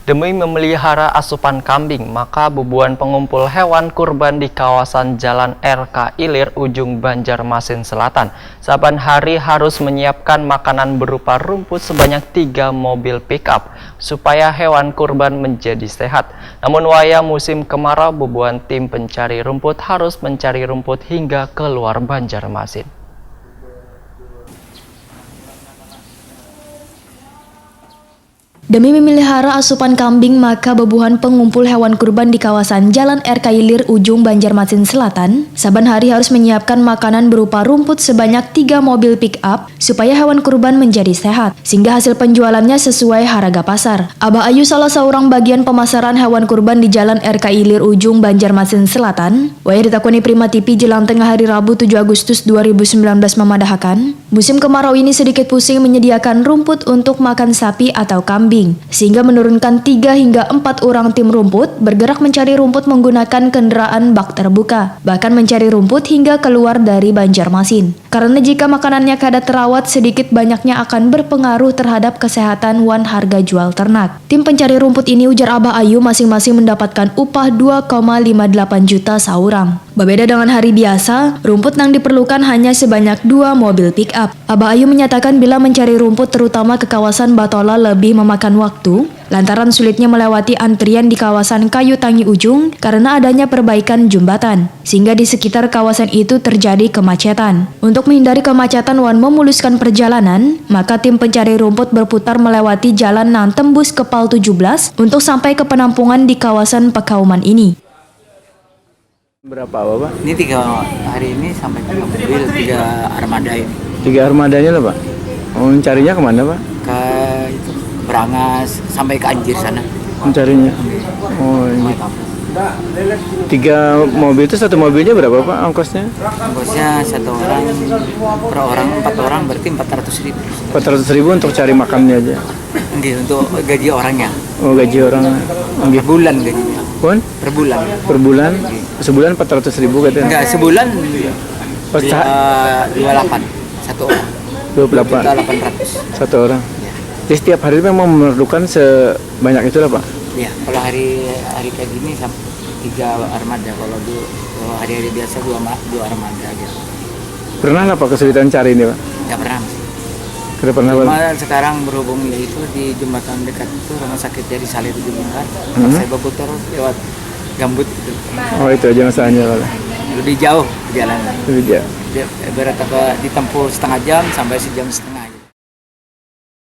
Demi memelihara asupan kambing, maka bubuan pengumpul hewan kurban di kawasan Jalan RK Ilir, ujung Banjarmasin Selatan, saban hari harus menyiapkan makanan berupa rumput sebanyak 3 mobil pick-up, supaya hewan kurban menjadi sehat. Namun waya musim kemarau, bubuan tim pencari rumput harus mencari rumput hingga keluar Banjarmasin. Demi memelihara asupan kambing, maka bebuhan pengumpul hewan kurban di kawasan Jalan RK Ilir, ujung Banjarmasin Selatan, saban hari harus menyiapkan makanan berupa rumput sebanyak 3 mobil pick-up supaya hewan kurban menjadi sehat, sehingga hasil penjualannya sesuai harga pasar. Abah Ayu, salah seorang bagian pemasaran hewan kurban di Jalan RK Ilir, ujung Banjarmasin Selatan, waya ditakuni Prima TV jelang tengah hari Rabu 7 Agustus 2019 memadahkan, musim kemarau ini sedikit pusing menyediakan rumput untuk makan sapi atau kambing, sehingga menurunkan 3 hingga 4 orang tim rumput bergerak mencari rumput menggunakan kendaraan bak terbuka, bahkan mencari rumput hingga keluar dari Banjarmasin. Karena jika makanannya kada terawat, sedikit banyaknya akan berpengaruh terhadap kesehatan wan harga jual ternak. Tim pencari rumput ini, ujar Abah Ayu, masing-masing mendapatkan upah 2,58 juta saurang. Berbeda dengan hari biasa, rumput yang diperlukan hanya sebanyak 2 mobil pick-up. Abah Ayu menyatakan bila mencari rumput terutama ke kawasan Batola lebih memakan waktu, lantaran sulitnya melewati antrian di kawasan Kayu Tangi Ujung karena adanya perbaikan jembatan, sehingga di sekitar kawasan itu terjadi kemacetan. Untuk menghindari kemacetan wan memuluskan perjalanan, maka tim pencari rumput berputar melewati jalan nan tembus Kepal 17 untuk sampai ke penampungan di kawasan Pekauman ini. Berapa Bapak? Ini 3 hari ini sampai 3 mobil, 3 armada ini. 3 armadanya lah Pak? Oh, mencarinya kemana Pak? Ke itu, Berangas sampai ke Anjir sana. Mencarinya? Oh, ini. 3 mobil itu, satu mobilnya berapa Pak ongkosnya? Ongkosnya 1 orang, per orang 4 orang berarti 400.000. 400.000 untuk cari makannya aja? Enggak, untuk gaji orangnya. Oh, gaji orang. Per bulan gajinya. Pun? Per bulan. Per bulan? Sebulan 400.000 katanya? Enggak, sebulan Oh, 28 satu orang. 28? 800. Satu orang? Ya. Jadi setiap hari memang memerlukan sebanyak itulah Pak? Ya, kalau hari kayak gini sampai 3 armada, kalau hari-hari biasa 2 armada gitu. Pernah lah Pak kesulitan cari ini Pak? Enggak pernah. Tidak pernah Pak? Cuma sekarang berhubung yaitu di jembatan dekat itu rumah sakit dari Saleh itu dibongkar, saya berputar lewat gambut gitu. Oh, itu aja masalahnya Pak? Lebih jauh perjalanan. Lebih jauh. Berat apa ditempuh setengah jam sampai 1,5 jam.